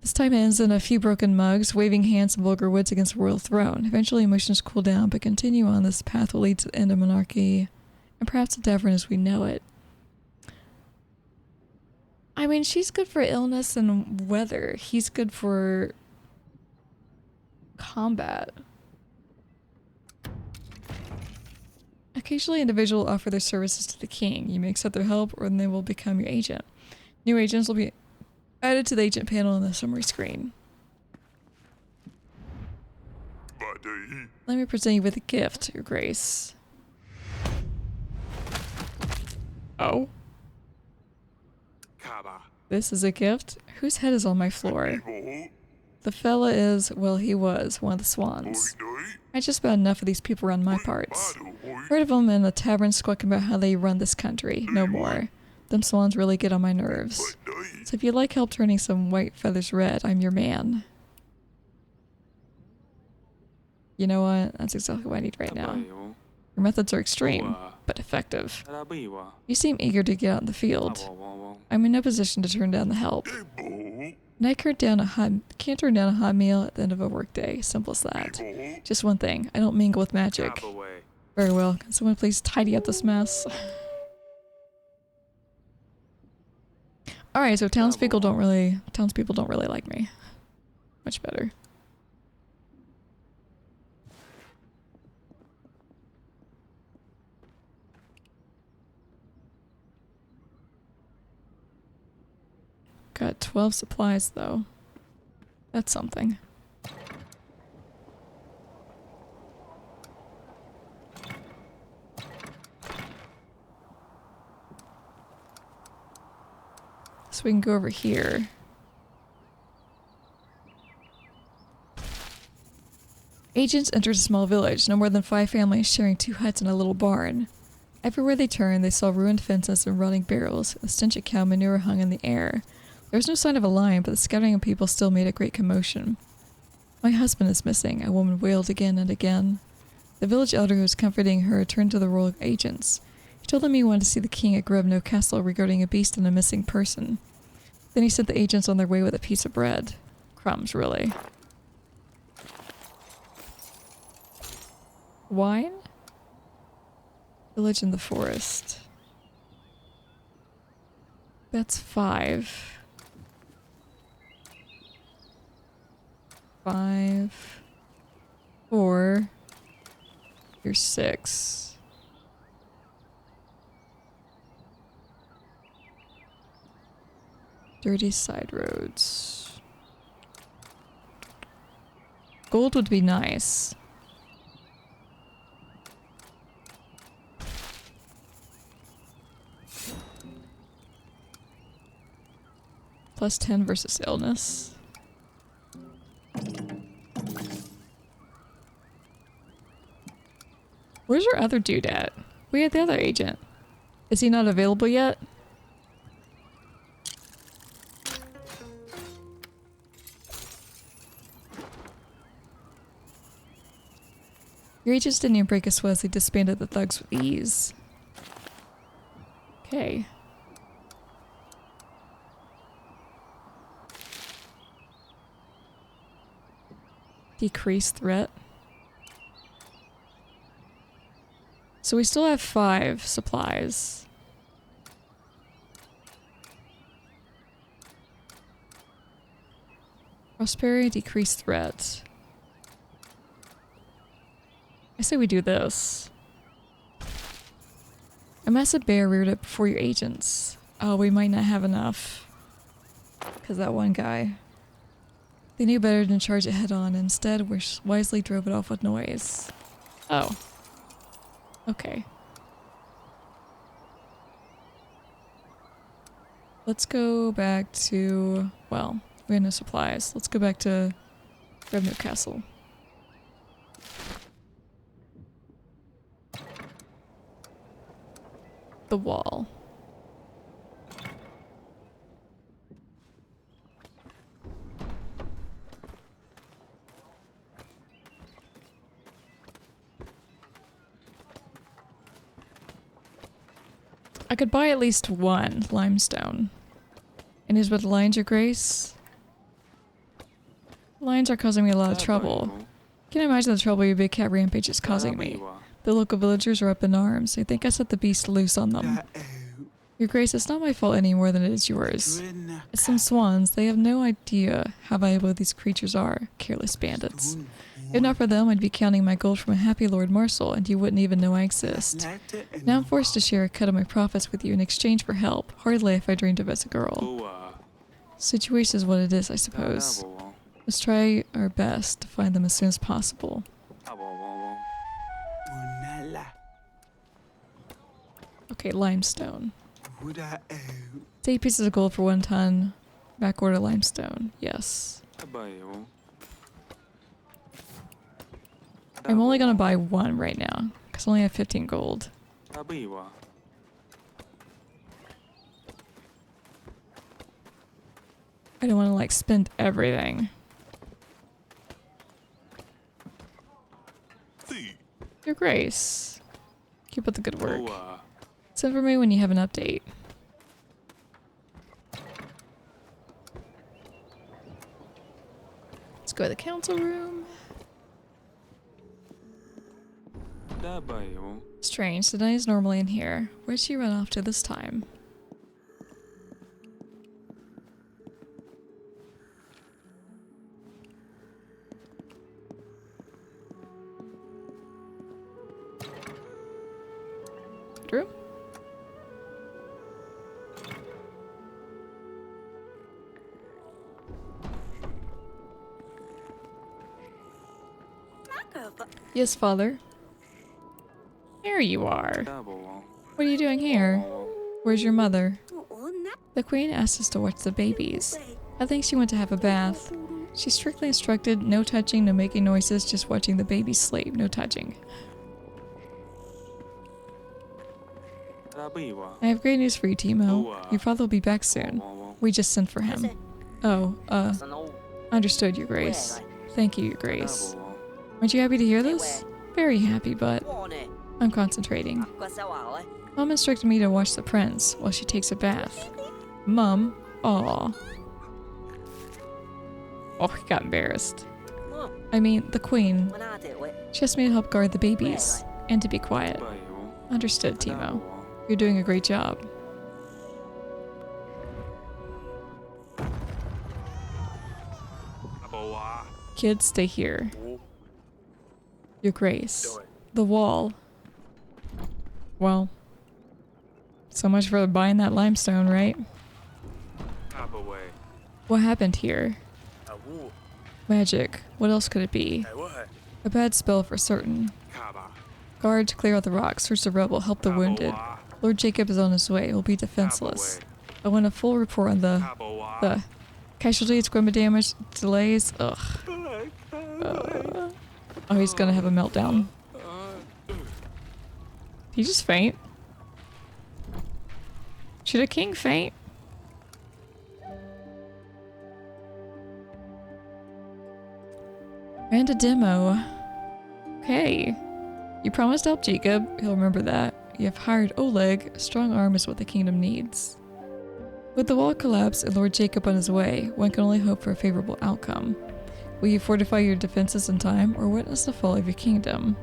This time ends in a few broken mugs, waving hands and vulgar words against the royal throne. Eventually emotions cool down, but continue on. This path will lead to the end of monarchy, and perhaps the Davern as we know it. I mean, she's good for illness and weather. He's good for combat. Occasionally, individuals offer their services to the king. You may accept their help, or they will become your agent. New agents will be added to the agent panel on the summary screen. Let me present you with a gift, Your Grace. Oh? This is a gift? Whose head is on my floor? The fella is, well, he was one of the swans. I just about enough of these people around my parts. Heard of them in the tavern squawking about how they run this country. No more. Them swans really get on my nerves. So if you'd like help turning some white feathers red, I'm your man. You know what? That's exactly what I need right now. Your methods are extreme, but effective. You seem eager to get out in the field. I'm in no position to turn down the help. And I can't turn down a hot meal at the end of a workday. Simple as that. Just one thing. I don't mingle with magic. Very well. Can someone please tidy up this mess? Alright, so townspeople don't really like me. Much better. Got 12 supplies though. That's something. So we can go over here. Agents entered a small village, no more than 5 families sharing 2 huts and a little barn. Everywhere they turned, they saw ruined fences and rotting barrels. The stench of cow manure hung in the air. There was no sign of a lion, but the scattering of people still made a great commotion. My husband is missing, a woman wailed again and again. The village elder who was comforting her turned to the royal agents. He told them he wanted to see the king at Grosvenor Castle regarding a beast and a missing person. Then he sent the agents on their way with a piece of bread. Crumbs, really. Wine? Village in the forest. That's 5. 5. 4. You're 6. Dirty side roads. Gold would be nice. Plus 10 versus illness. Where's your other dude at? We had the other agent. Is he not available yet? Your agents didn't even break a sweat as they disbanded the thugs with ease. Okay. Decrease threat. So we still have 5 supplies. Prosperity, decrease threat. I say we do this. A massive bear reared up before your agents. Oh, we might not have enough. Because that one guy. They knew better than charge it head on. Instead, we wisely drove it off with noise. Oh. Okay. Let's go back to... Well, we have no supplies. Let's go back to Revenue Castle. The wall. I could buy at least one limestone. And is with the lions, your grace? Lions are causing me a lot of trouble. Can you imagine the trouble your big cat rampage is causing me? The local villagers are up in arms. They think I set the beast loose on them. Your grace, it's not my fault any more than it is yours. It's some swans. They have no idea how valuable these creatures are. Careless bandits. If not for them, I'd be counting my gold from a happy Lord Morsel, and you wouldn't even know I exist. Now I'm forced to share a cut of my profits with you in exchange for help. Hard life I dreamed of as a girl. Situation is what it is, I suppose. Let's try our best to find them as soon as possible. Okay, limestone. 8 pieces of gold for 1 ton. Backorder limestone. Yes. I'm only gonna buy 1 right now, because I only have 15 gold. I don't want to like spend everything. Your grace. Keep up the good work. Send for me when you have an update. Let's go to the council room. Strange, Danae's normally in here. Where'd she run off to this time? Room? Yes, father. Here you are. What are you doing here? Where's your mother? The queen asked us to watch the babies. I think she went to have a bath. She's strictly instructed, no touching, no making noises, just watching the babies sleep, no touching. I have great news for you, Timo. Your father will be back soon. We just sent for him. Oh, understood, Your Grace. Thank you, Your Grace. Aren't you happy to hear this? Very happy, but I'm concentrating. Mom instructed me to watch the prince while she takes a bath. Mom? Aw. Oh, he got embarrassed. I mean, the queen. She asked me to help guard the babies, and to be quiet. Understood, Timo. You're doing a great job. Kids, stay here. Your Grace. The wall. Well, so much for buying that limestone, right? What happened here? Magic. What else could it be? A bad spell for certain. Guard, clear out the rocks, search the rubble, help the wounded. Lord Jacob is on his way. He'll be defenseless. I want a full report on the casualties, equipment damage, delays. Ugh. Oh, he's gonna have a meltdown. Did he just faint? Should a king faint? And a demo. Okay. You promised to help Jacob. He'll remember that. You have hired Oleg. A strong arm is what the kingdom needs. With the wall collapse and Lord Jacob on his way, one can only hope for a favorable outcome. Will you fortify your defenses in time, or witness the fall of your kingdom?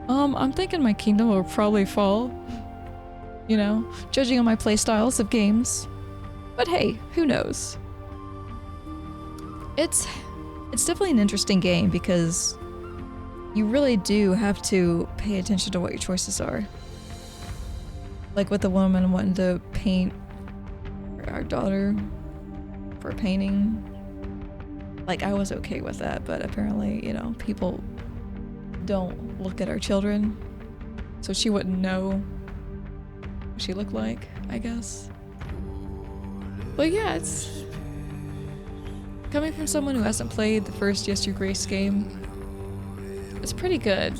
I'm thinking my kingdom will probably fall. You know, judging on my playstyles of games. But hey, who knows? It's definitely an interesting game because you really do have to pay attention to what your choices are. Like with the woman wanting to paint our daughter for painting. Like, I was okay with that, but apparently, you know, people don't look at our children, so she wouldn't know what she looked like, I guess. But yeah, it's coming from someone who hasn't played the first Yes Your Grace game. It's pretty good.